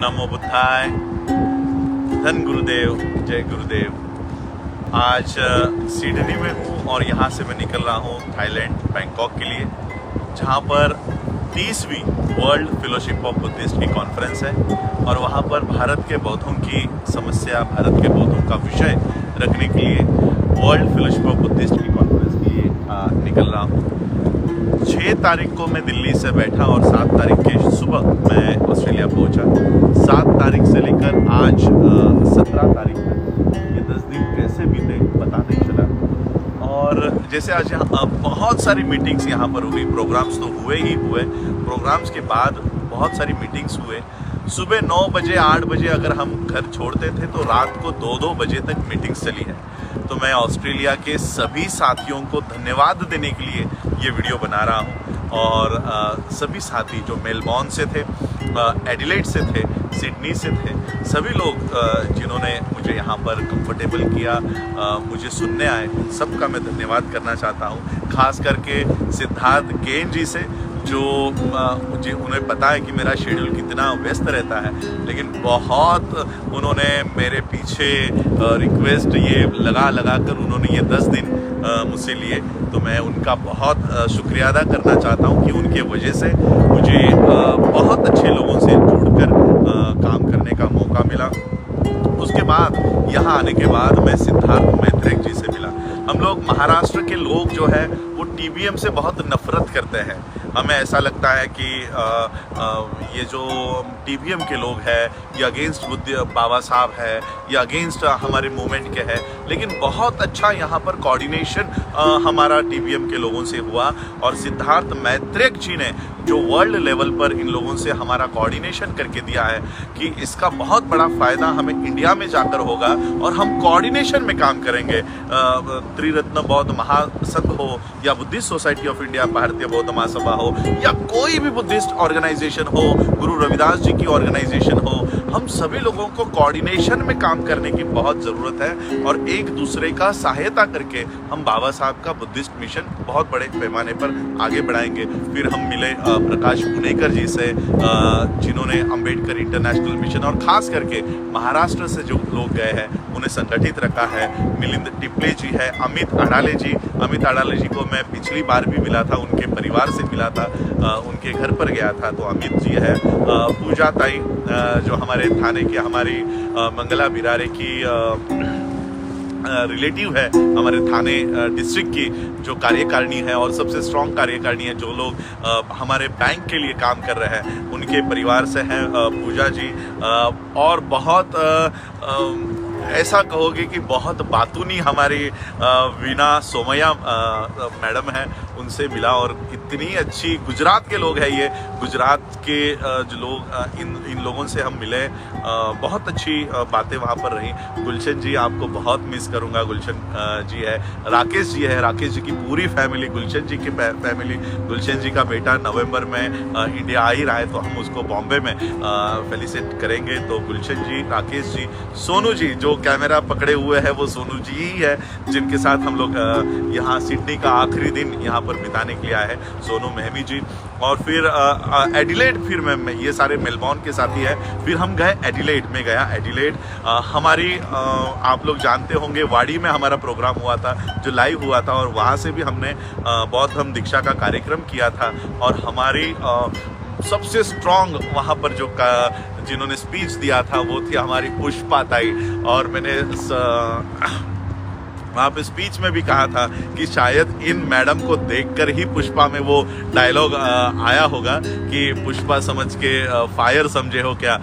नमो बुद्धाय, धन गुरुदेव, जय गुरुदेव। आज सिडनी में हूँ और यहाँ से मैं निकल रहा हूँ थाईलैंड बैंकॉक के लिए, जहाँ पर 30वीं वर्ल्ड फेलोशिप ऑफ बुद्धिस्ट की कॉन्फ्रेंस है और वहाँ पर भारत के बौद्धों की समस्या, भारत के बौद्धों का विषय रखने के लिए वर्ल्ड फेलोशिप ऑफ बुद्धिस्ट की कॉन्फ्रेंस के लिए निकल रहा हूँ। 6 तारीख को मैं दिल्ली से बैठा और 7 तारीख के सुबह मैं ऑस्ट्रेलिया पहुंचा। 7 तारीख से लेकर आज 17 तारीख तक ये 10 दिन कैसे बीते पता नहीं चला। और जैसे आज यहाँ बहुत सारी मीटिंग्स यहाँ पर हुई, प्रोग्राम्स तो हुए ही हुए, प्रोग्राम्स के बाद बहुत सारी मीटिंग्स हुए। सुबह 9 बजे 8 बजे अगर हम घर छोड़ते थे तो रात को 2-2 बजे तक मीटिंग्स चली है। तो मैं ऑस्ट्रेलिया के सभी साथियों को धन्यवाद देने के लिए ये वीडियो बना रहा हूँ। और सभी साथी जो मेलबॉर्न से थे, एडिलेड से थे, सिडनी से थे, सभी लोग जिन्होंने मुझे यहाँ पर कंफर्टेबल किया, मुझे सुनने आए, उन सबका मैं धन्यवाद करना चाहता हूँ। खास करके सिद्धार्थ केन जी से, जो मुझे उन्हें पता है कि मेरा शेड्यूल कितना व्यस्त रहता है, लेकिन बहुत उन्होंने मेरे पीछे रिक्वेस्ट ये लगा कर उन्होंने ये 10 दिन मुझसे लिए। तो मैं उनका बहुत शुक्रिया अदा करना चाहता हूँ कि उनके वजह से मुझे बहुत अच्छे लोगों से जुड़कर काम करने का मौका मिला। उसके बाद यहाँ आने के बाद मैं सिद्धार्थ मैत्रेय जी से मिला। हम लोग महाराष्ट्र के लोग जो है वो टीबीएम से बहुत नफरत करते हैं। हमें ऐसा लगता है कि ये जो टीबीएम के लोग हैं ये अगेंस्ट बाबा साहब है, ये अगेंस्ट हमारे मूवमेंट के है। लेकिन बहुत अच्छा यहाँ पर कोऑर्डिनेशन हमारा टीबीएम के लोगों से हुआ और सिद्धार्थ मैत्रेय जी ने जो वर्ल्ड लेवल पर इन लोगों से हमारा कोऑर्डिनेशन करके दिया है कि इसका बहुत बड़ा फ़ायदा हमें इंडिया में जाकर होगा और हम कोऑर्डिनेशन में काम करेंगे। त्रिरत्न बौद्ध महासंघ हो या बुद्धिस्ट सोसाइटी ऑफ इंडिया, भारतीय बौद्ध महासभा हो या कोई भी बुद्धिस्ट ऑर्गेनाइजेशन हो, गुरु रविदास जी की ऑर्गेनाइजेशन हो, हम सभी लोगों को कोऑर्डिनेशन में काम करने की बहुत ज़रूरत है और एक दूसरे का सहायता करके हम बाबा साहब का बुद्धिस्ट मिशन बहुत बड़े पैमाने पर आगे बढ़ाएंगे। फिर हम मिले प्रकाश पुनेकर जी से, जिन्होंने अंबेडकर इंटरनेशनल मिशन और ख़ास करके महाराष्ट्र से जो लोग गए हैं उन्हें संगठित रखा है। मिलिंद टिपले जी है, अमित अडाले जी को मैं पिछली बार भी मिला था, उनके परिवार से मिला था, उनके घर पर गया था। तो अमित जी है, पूजा ताई जो हमारे थाने की, हमारी मंगला बिरारे की रिलेटिव है, हमारे थाने डिस्ट्रिक्ट की जो कार्यकारिणी है और सबसे स्ट्रॉन्ग कार्यकारिणी है, जो लोग हमारे बैंक के लिए काम कर रहे हैं, उनके परिवार से हैं पूजा जी। और बहुत ऐसा कहोगे कि बहुत बातूनी हमारी वीणा सोमैया मैडम है, उनसे मिला और इतनी अच्छी, गुजरात के लोग हैं ये, गुजरात के जो लोग इन लोगों से हम मिले, बहुत अच्छी बातें वहाँ पर रही। गुलशन जी, आपको बहुत मिस करूँगा। गुलशन जी है, राकेश जी है, राकेश जी की पूरी फैमिली, गुलशन जी की फैमिली। गुलशन जी का बेटा नवंबर में इंडिया आ ही रहा है तो हम उसको बॉम्बे में फेलिसिट करेंगे। तो गुलशन जी, राकेश जी, सोनू जी जो कैमरा पकड़े हुए हैं वो सोनू जी ही है, जिनके साथ हम लोग यहाँ सिडनी का आखिरी दिन यहाँ पर बिताने के लिए आए हैं, सोनू मेहमी जी। और फिर एडिलेड, फिर मैं ये सारे मेलबॉर्न के साथी है। फिर हम गए एडिलेड में, गया एडिलेड। हमारी आप लोग जानते होंगे वाड़ी में हमारा प्रोग्राम हुआ था जो लाइव हुआ था और वहाँ से भी हमने बौद्ध धम्म दीक्षा का कार्यक्रम किया था। और हमारी सबसे स्ट्रॉन्ग वहाँ पर जो जिन्होंने स्पीच दिया था वो थी हमारी पुष्पा ताई। और मैंने वहाँ पे स्पीच में भी कहा था कि शायद इन मैडम को देखकर ही पुष्पा में वो डायलॉग आया होगा कि पुष्पा समझ के फायर समझे हो क्या,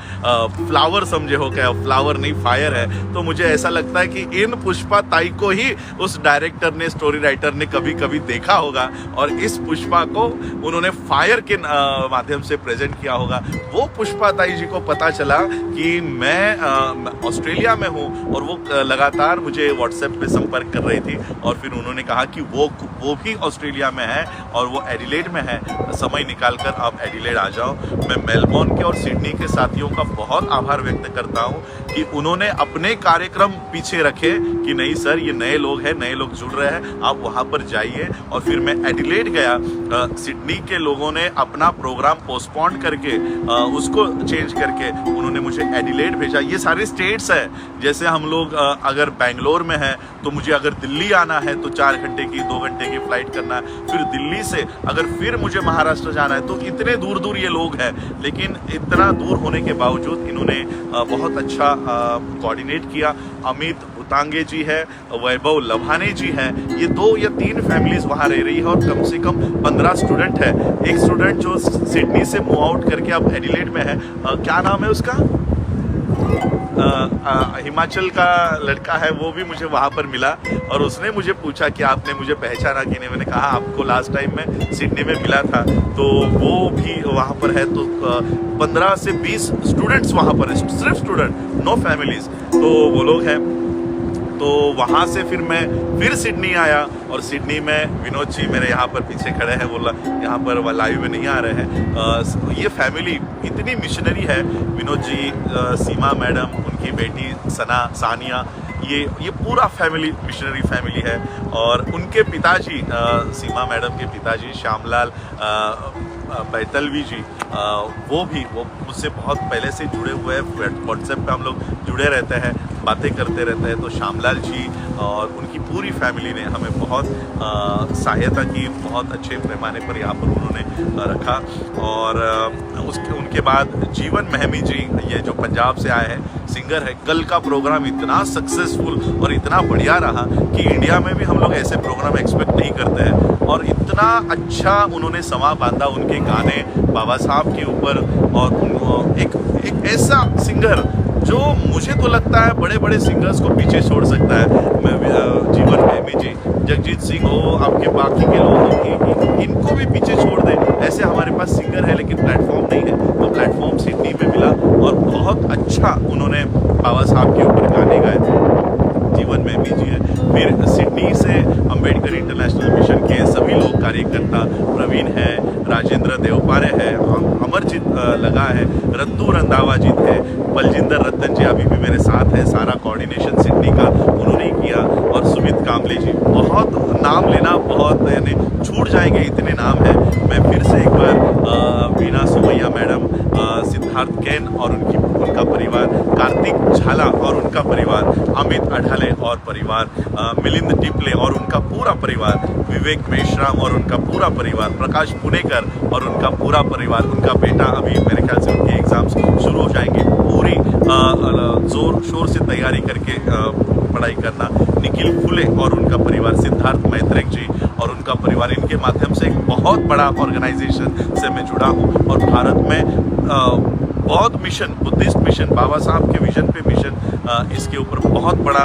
फ्लावर समझे हो क्या, फ्लावर नहीं फायर है। तो मुझे ऐसा लगता है कि इन पुष्पा ताई को ही उस डायरेक्टर ने, स्टोरी राइटर ने कभी कभी देखा होगा और इस पुष्पा को उन्होंने फायर के माध्यम से प्रेजेंट किया होगा। वो पुष्पा ताई जी को पता चला कि मैं ऑस्ट्रेलिया में हूँ और वो लगातार मुझे व्हाट्सएप पे संपर्क संपर्क कर रही थी और फिर उन्होंने कहा कि वो भी ऑस्ट्रेलिया में है और वो एडिलेड में है, समय निकाल कर आप एडिलेड आ जाओ। मैं मेलबोर्न के और सिडनी के साथियों का बहुत आभार व्यक्त करता हूँ कि उन्होंने अपने कार्यक्रम पीछे रखे कि नहीं सर ये नए लोग हैं, नए लोग जुड़ रहे हैं, आप वहाँ पर जाइए। और फिर मैं एडिलेड गया, सिडनी के लोगों ने अपना प्रोग्राम पोस्टपोन करके उसको चेंज करके उन्होंने मुझे एडिलेड भेजा। ये सारे स्टेट्स है, जैसे हम लोग अगर बेंगलोर में है तो मुझे अगर दिल्ली आना है तो 4 घंटे की 2 घंटे की फ्लाइट करना है, फिर दिल्ली से अगर फिर मुझे महाराष्ट्र जाना है, तो इतने दूर दूर ये लोग हैं। लेकिन इतना दूर होने के बावजूद इन्होंने बहुत अच्छा कोऑर्डिनेट किया। अमित उतांगे जी है, वैभव लभाने जी है, ये 2 या 3 फैमिलीज वहाँ रह रही है और कम से कम 15 स्टूडेंट है। एक स्टूडेंट जो सिडनी से मूव आउट करके अब एडिलेड में है, क्या नाम है उसका, हिमाचल का लड़का है, वो भी मुझे वहाँ पर मिला और उसने मुझे पूछा कि आपने मुझे पहचाना कि नहीं। मैंने कहा आपको लास्ट टाइम मैं सिडनी में मिला था। तो वो भी वहाँ पर है। तो 15 से 20 स्टूडेंट्स वहाँ पर है, सिर्फ स्टूडेंट, नो फैमिलीज। तो वो लोग हैं। तो वहाँ से फिर मैं फिर सिडनी आया और सिडनी में विनोद जी मेरे यहाँ पर पीछे खड़े हैं, बोला यहाँ पर लाइव में नहीं आ रहे हैं। ये फैमिली इतनी मिशनरी है, विनोद जी, सीमा मैडम, उनकी बेटी सना, सानिया, ये पूरा फैमिली मिशनरी फैमिली है। और उनके पिताजी, सीमा मैडम के पिताजी श्यामलाल बैतलवी जी, वो मुझसे बहुत पहले से जुड़े हुए हैं। व्हाट्सएप पे हम लोग जुड़े रहते हैं, बातें करते रहते हैं। तो श्यामलाल जी और उनकी पूरी फैमिली ने हमें बहुत सहायता की, बहुत अच्छे पैमाने पर यहाँ पर उन्होंने रखा। और उनके बाद जीवन महमी जी, ये जो पंजाब से आए हैं, सिंगर है। कल का प्रोग्राम इतना सक्सेसफुल और इतना बढ़िया रहा कि इंडिया में भी हम लोग ऐसे प्रोग्राम एक्सपेक्ट नहीं करते हैं। और इतना अच्छा उन्होंने समा बांधा उनके गाने बाबा साहब के ऊपर। और एक ऐसा सिंगर जो मुझे तो लगता है बड़े बड़े सिंगर्स को पीछे छोड़ सकता है। जीवन महमी जी, जगजीत सिंह हो, आपके बाकी के लोग इनको भी पीछे छोड़ दे, ऐसे हमारे पास सिंगर है लेकिन प्लेटफॉर्म नहीं है। तो प्लेटफॉर्म सिडनी में मिला और बहुत अच्छा उन्होंने बाबा साहब के ऊपर गाने गाए। जीवन महमी जी है। फिर सिडनी से अंबेडकर इंटरनेशनल मिशन के सभी लोग कार्यकर्ता, प्रवीण है, राजेंद्र देवपारे है, अमरजीत लगा है, रत्तू रंधावा जी थे, बलजिंदर रतन जी अभी भी मेरे साथ है। सारा कोऑर्डिनेशन सिडनी का उन्होंने किया। और सुमित कामले जी, बहुत नाम लेना बहुत यानी छूट जाएंगे, इतने नाम हैं। मैं फिर से एक बार वीना सोमैया मैडम, सिद्धार्थ कैन और उनका परिवार, कार्तिक झाला और उनका परिवार, अमित अढ़ाले और परिवार, मिलिंद टिपले और उनका पूरा परिवार, विवेक मेश्राम और उनका पूरा परिवार, प्रकाश पुनेकर और उनका पूरा परिवार, उनका बेटा, अभी मेरे ख्याल से उनके एग्जाम्स शुरू हो जाएंगे, पूरी जोर शोर से तैयारी करके पढ़ाई करना, निखिल फुले और उनका परिवार, सिद्धार्थ मैत्रेक जी और उनका परिवार। इनके माध्यम से एक बहुत बड़ा ऑर्गेनाइजेशन से मैं जुड़ा हूँ और भारत में बौद्ध मिशन, बुद्धिस्ट मिशन, बाबा साहब के विजन पे मिशन, इसके ऊपर बहुत बड़ा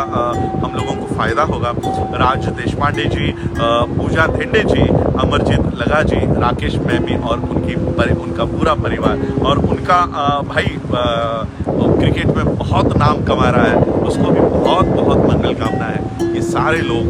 हम लोगों को फ़ायदा होगा। राज देशपांडे जी, पूजा धेंडे जी, अमरजीत लगा जी, राकेश मैमी और उनका पूरा परिवार और उनका भाई क्रिकेट में बहुत नाम कमा रहा है, उसको भी बहुत बहुत मंगल कामना है। ये सारे लोग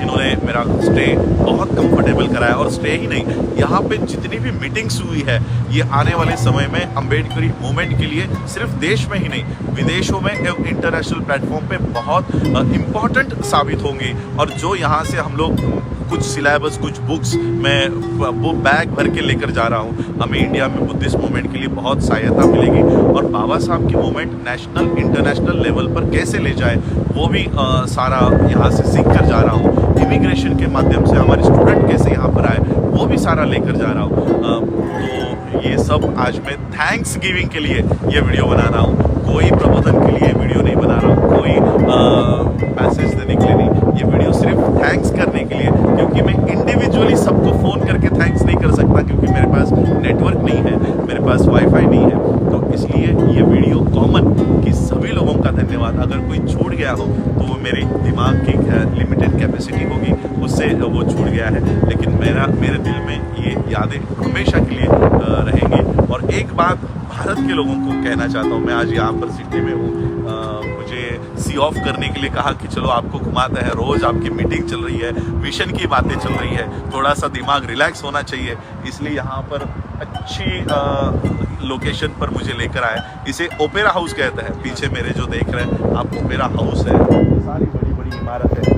इन्होंने मेरा स्टे बहुत कंफर्टेबल कराया। और स्टे ही नहीं, यहाँ पे जितनी भी मीटिंग्स हुई है, ये आने वाले समय में अम्बेडकरी मूवमेंट के लिए सिर्फ देश में ही नहीं, विदेशों में इंटरनेशनल प्लेटफॉर्म पे बहुत इम्पॉर्टेंट साबित होंगी। और जो यहाँ से हम लोग कुछ सिलेबस, कुछ बुक्स मैं वो बैग भर के लेकर जा रहा हूँ, हमें इंडिया में बुद्धिस्ट मूवमेंट के लिए बहुत सहायता मिलेगी। और बाबा साहब की मूवमेंट नेशनल इंटरनेशनल लेवल पर कैसे ले जाए, वो भी सारा यहाँ से सीख कर जा रहा हूँ। इमिग्रेशन के माध्यम से हमारे स्टूडेंट कैसे यहाँ पर आए, वो भी सारा लेकर जा रहा हूँ। तो ये सब आज मैं थैंक्स गिविंग के लिए ये वीडियो बना रहा हूँ, कोई प्रबोधन के लिए वीडियो नहीं बना रहा हूँ, कोई मैसेज देने के लिए नहीं, ये वीडियो सिर्फ थैंक्स करने के लिए। क्योंकि मैं इंडिविजुअली सबको फ़ोन करके थैंक्स नहीं कर सकता, क्योंकि मेरे पास नेटवर्क नहीं है, मेरे पास वाईफाई नहीं है। तो इसलिए ये वीडियो कॉमन कि सभी लोगों का धन्यवाद। अगर कोई छूट गया हो तो वो मेरे दिमाग की लिमिटेड कैपेसिटी होगी, उससे वो छूट गया है। लेकिन मेरे दिल में ये यादें हमेशा के लिए रहेंगी। और एक बात भारत के लोगों को कहना चाहता हूँ। मैं आज यहाँ पर सिडनी में हूँ, मुझे सी ऑफ करने के लिए कहा कि चलो आपको घुमाते हैं, रोज आपकी मीटिंग चल रही है, मिशन की बातें चल रही है, थोड़ा सा दिमाग रिलैक्स होना चाहिए, इसलिए यहाँ पर अच्छी लोकेशन पर मुझे लेकर आए। इसे ओपेरा हाउस कहते हैं। पीछे मेरे जो देख रहे हैं आप ओपेरा हाउस है, सारी बड़ी बड़ी इमारत है।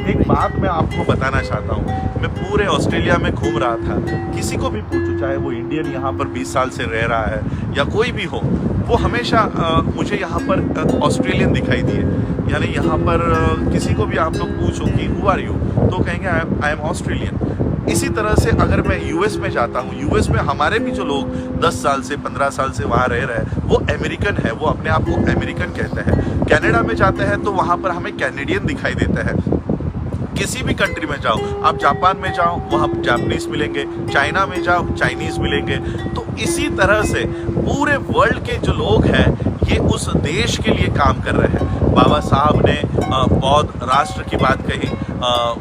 एक बात मैं आपको बताना चाहता हूँ, मैं पूरे ऑस्ट्रेलिया में घूम रहा था, किसी को भी पूछो, चाहे वो इंडियन यहाँ पर 20 साल से रह रहा है या कोई भी हो, वो हमेशा मुझे यहाँ पर ऑस्ट्रेलियन दिखाई दिए। यानी यहाँ पर किसी को भी आप लोग पूछो कि हु आर यू, तो कहेंगे आई एम ऑस्ट्रेलियन। इसी तरह से अगर मैं यूएस में जाता हूँ, यूएस में हमारे भी जो लोग 10 साल से 15 साल से वहाँ रह रहे हैं वो अमेरिकन है, वो अपने आप को अमेरिकन कहते हैं। कनाडा में जाते हैं तो वहाँ पर हमें कैनेडियन दिखाई देता है। किसी भी कंट्री में जाओ, आप जापान में जाओ वहाँ जापानीज मिलेंगे, चाइना में जाओ चाइनीज मिलेंगे। तो इसी तरह से पूरे वर्ल्ड के जो लोग हैं ये उस देश के लिए काम कर रहे हैं। बाबा साहब ने बौद्ध राष्ट्र की बात कही,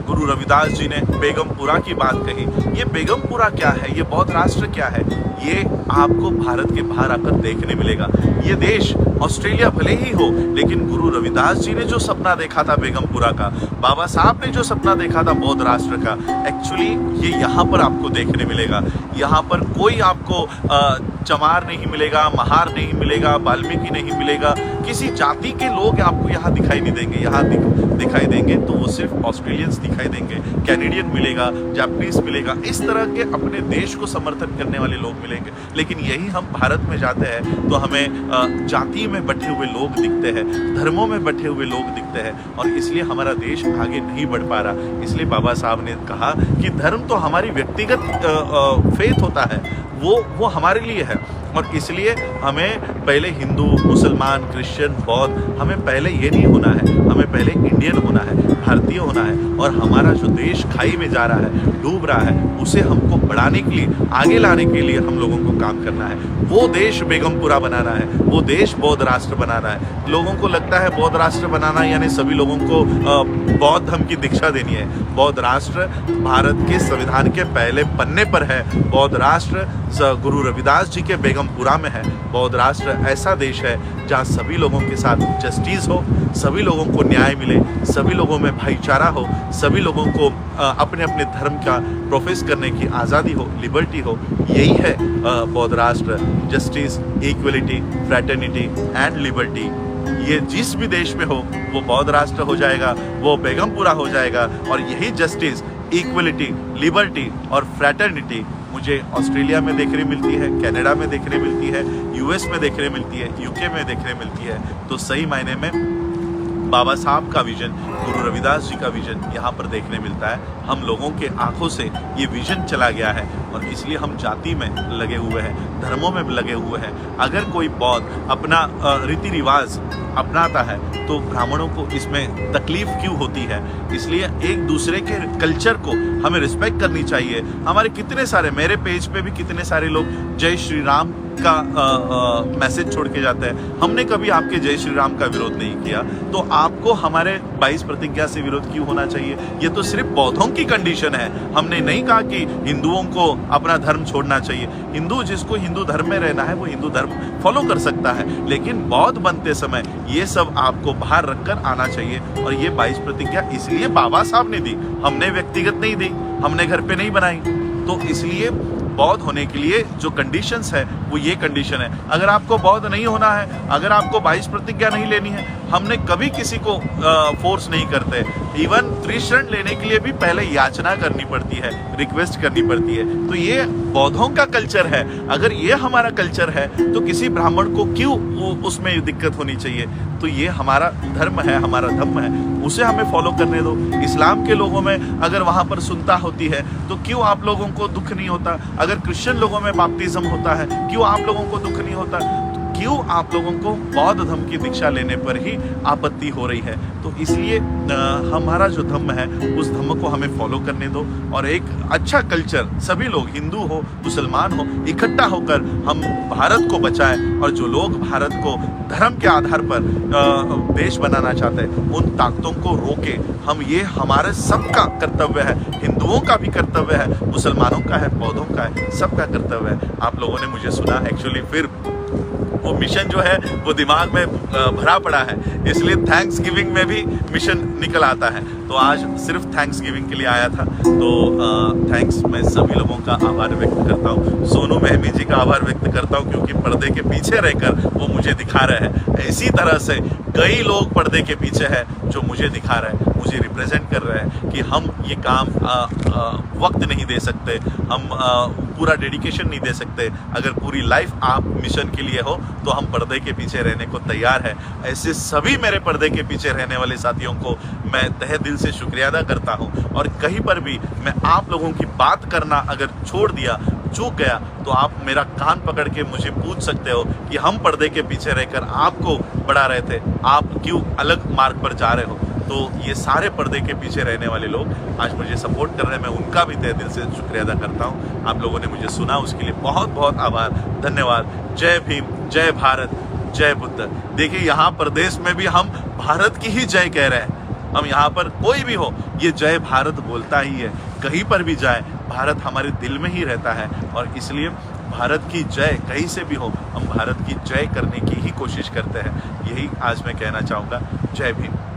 गुरु रविदास जी ने बेगमपुरा की बात कही। ये बेगमपुरा क्या है, ये बौद्ध राष्ट्र क्या है, ये आपको भारत के बाहर आकर देखने मिलेगा। ये देश ऑस्ट्रेलिया भले ही हो, लेकिन गुरु रविदास जी ने जो सपना देखा था बेगमपुरा का, बाबा साहब ने जो सपना देखा था बौद्ध राष्ट्र का, एक्चुअली ये यहाँ पर आपको देखने मिलेगा। यहाँ पर कोई आपको चमार नहीं मिलेगा, महार नहीं मिलेगा, वाल्मीकि नहीं मिलेगा, किसी जाति के लोग आपको यहाँ दिखाई नहीं देंगे। यहाँ दिखाई देंगे तो वो सिर्फ ऑस्ट्रेलियंस दिखाई देंगे, कैनेडियन मिलेगा, जापानीज मिलेगा, इस तरह के अपने देश को समर्थन करने वाले लोग मिलेंगे। लेकिन यही हम भारत में जाते हैं तो हमें जाति में बटे हुए लोग दिखते हैं, धर्मों में बटे हुए लोग दिखते हैं, और इसलिए हमारा देश आगे नहीं बढ़ पा रहा। इसलिए बाबा साहब ने कहा कि धर्म तो हमारी व्यक्तिगत फेथ होता है, वो हमारे लिए है, और इसलिए हमें पहले हिंदू, मुसलमान, क्रिश्चियन, बौद्ध, हमें पहले ये नहीं होना है, हमें पहले इंडियन होना है, भारतीय होना है। और हमारा जो देश खाई में जा रहा है, डूब रहा है, उसे हमको बढ़ाने के लिए, आगे लाने के लिए हम लोगों को काम करना है। वो देश बेगमपुरा बनाना है, वो देश बौद्ध राष्ट्र बनाना है। लोगों को लगता है बौद्ध राष्ट्र बनाना यानी सभी लोगों को बौद्ध धर्म की दीक्षा देनी है। बौद्ध राष्ट्र भारत के संविधान के पहले पन्ने पर है। बौद्ध राष्ट्र गुरु रविदास जी के बेगमपुरा में है। बौद्ध राष्ट्र ऐसा देश है जहाँ सभी लोगों के साथ जस्टिस हो, सभी लोगों को न्याय मिले, सभी लोगों में भाईचारा हो, सभी लोगों को अपने अपने धर्म का प्रोफेस करने की आज़ादी हो, लिबर्टी हो। यही है बौद्ध राष्ट्र, justice, equality, fraternity and liberty. ये जिस भी देश में हो वो बौद्ध राष्ट्र हो जाएगा, वो बेगमपुरा हो जाएगा। और यही जस्टिस, इक्वलिटी, लिबर्टी और फ्रैटर्निटी मुझे ऑस्ट्रेलिया में देखने मिलती है, कनाडा में देखने मिलती है, यूएस में देखने मिलती है, यूके में देखने मिलती है। तो सही मायने में बाबा साहब का विजन, गुरु रविदास जी का विजन यहाँ पर देखने मिलता है। हम लोगों के आंखों से ये विजन चला गया है, और इसलिए हम जाति में लगे हुए हैं, धर्मों में लगे हुए हैं। अगर कोई बौद्ध अपना रीति रिवाज अपनाता है तो ब्राह्मणों को इसमें तकलीफ क्यों होती है? इसलिए एक दूसरे के कल्चर को हमें रिस्पेक्ट करनी चाहिए। हमारे कितने सारे, मेरे पेज पे भी कितने सारे लोग जय श्री राम का मैसेज छोड़ के जाते हैं। हमने कभी आपके जय श्री राम का विरोध नहीं किया, तो आपको हमारे 22 प्रतिज्ञा से विरोध क्यों होना चाहिए? ये तो सिर्फ बौद्धों की कंडीशन है। हमने नहीं कहा कि हिंदुओं को अपना धर्म छोड़ना चाहिए। हिंदू, जिसको हिंदू धर्म में रहना है वो हिंदू धर्म फॉलो कर सकता है, लेकिन बौद्ध बनते समय ये सब आपको बाहर रखकर आना चाहिए। और ये 22 प्रतिज्ञा इसलिए बाबा साहब ने दी, हमने व्यक्तिगत नहीं दी, हमने घर पे नहीं बनाई। तो इसलिए बौद्ध होने के लिए जो कंडीशंस है वो ये कंडीशन है। अगर आपको बौद्ध नहीं होना है, अगर आपको 22 प्रतिज्ञा नहीं लेनी है, हमने कभी किसी को फोर्स नहीं करते। इवन त्रिशरण लेने के लिए भी पहले याचना करनी पड़ती है, रिक्वेस्ट करनी पड़ती है। तो ये बौद्धों का कल्चर है। अगर ये हमारा कल्चर है तो किसी ब्राह्मण को क्यों उसमें दिक्कत होनी चाहिए? तो ये हमारा धर्म है, हमारा धर्म है, उसे हमें फॉलो करने दो। इस्लाम के लोगों में अगर वहाँ पर सुनता होती है तो क्यों आप लोगों को दुख नहीं होता? अगर क्रिश्चियन लोगों में बैप्टिज्म होता है क्यों आप लोगों को दुख नहीं होता? क्यों आप लोगों को बौद्ध धर्म की दीक्षा लेने पर ही आपत्ति हो रही है? तो इसलिए हमारा जो धर्म है उस धर्म को हमें फॉलो करने दो, और एक अच्छा कल्चर, सभी लोग, हिंदू हो, मुसलमान हो, इकट्ठा होकर हम भारत को बचाएं। और जो लोग भारत को धर्म के आधार पर देश बनाना चाहते हैं उन ताकतों को रोके। हम, ये हमारे सबका कर्तव्य है, हिंदुओं का भी कर्तव्य है, मुसलमानों का है, बौद्धों का है, सबका कर्तव्य है। आप लोगों ने मुझे सुना, एक्चुअली फिर वो मिशन जो है वो दिमाग में भरा पड़ा है, इसलिए थैंक्स गिविंग में भी मिशन निकल आता है। तो आज सिर्फ थैंक्स गिविंग के लिए आया था। तो थैंक्स, मैं सभी लोगों का आभार व्यक्त करता हूँ। सोनू मेहमी जी का आभार व्यक्त करता हूँ क्योंकि पर्दे के पीछे रहकर वो मुझे दिखा रहे हैं। इसी तरह से कई लोग पर्दे के पीछे हैं जो मुझे दिखा रहे हैं, मुझे रिप्रेजेंट कर रहे हैं कि हम ये काम वक्त नहीं दे सकते, हम पूरा डेडिकेशन नहीं दे सकते। अगर पूरी लाइफ आप मिशन के लिए हो तो हम पर्दे के पीछे रहने को तैयार है। ऐसे सभी मेरे पर्दे के पीछे रहने वाले साथियों को मैं तहे दिल से शुक्रिया अदा करता हूँ। और कहीं पर भी मैं आप लोगों की बात करना अगर छोड़ दिया, चूक गया, तो आप मेरा कान पकड़ के मुझे पूछ सकते हो कि हम पर्दे के पीछे रहकर आपको बढ़ा रहे थे, आप क्यों अलग मार्ग पर जा रहे हो। तो ये सारे पर्दे के पीछे रहने वाले लोग आज मुझे सपोर्ट कर रहे हैं, मैं उनका भी तहे दिल से शुक्रिया अदा करता हूँ। आप लोगों ने मुझे सुना, उसके लिए बहुत बहुत आभार, धन्यवाद। जय भीम, जय भारत, जय बुद्ध। देखिए, यहाँ प्रदेश में भी हम भारत की ही जय कह रहे हैं। हम यहाँ पर कोई भी हो, ये जय भारत बोलता ही है। कहीं पर भी जाए, भारत हमारे दिल में ही रहता है और इसलिए भारत की जय कहीं से भी हो, हम भारत की जय करने की ही कोशिश करते हैं। यही आज मैं कहना चाहूँगा। जय भीम।